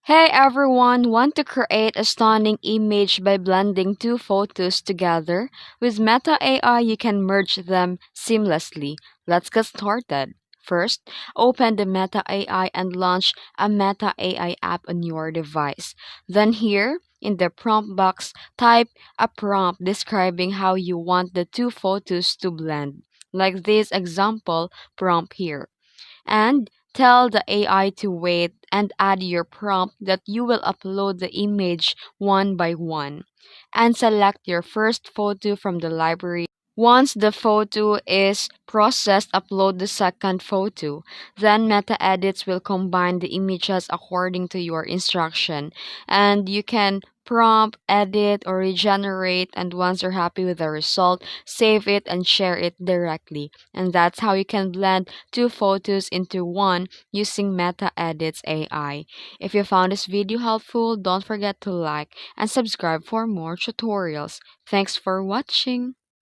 Hey everyone, want to create a stunning image by blending two photos together? With Meta AI, you can merge them seamlessly. Let's get started. First, open the Meta AI and launch a Meta AI app on your device. Then here, in the prompt box, type a prompt describing how you want the two photos to blend, like this example prompt here, and tell the AI to wait and add your prompt that you will upload the image one by one and select your first photo from the library. Once the photo is processed, upload the second photo. Then Meta Edits will combine the images according to your instruction, and you can prompt, edit, or regenerate. And once you're happy with the result, save it and share it directly. And that's how you can blend two photos into one using Meta Edits AI. If you found this video helpful, don't forget to like and subscribe for more tutorials. Thanks for watching.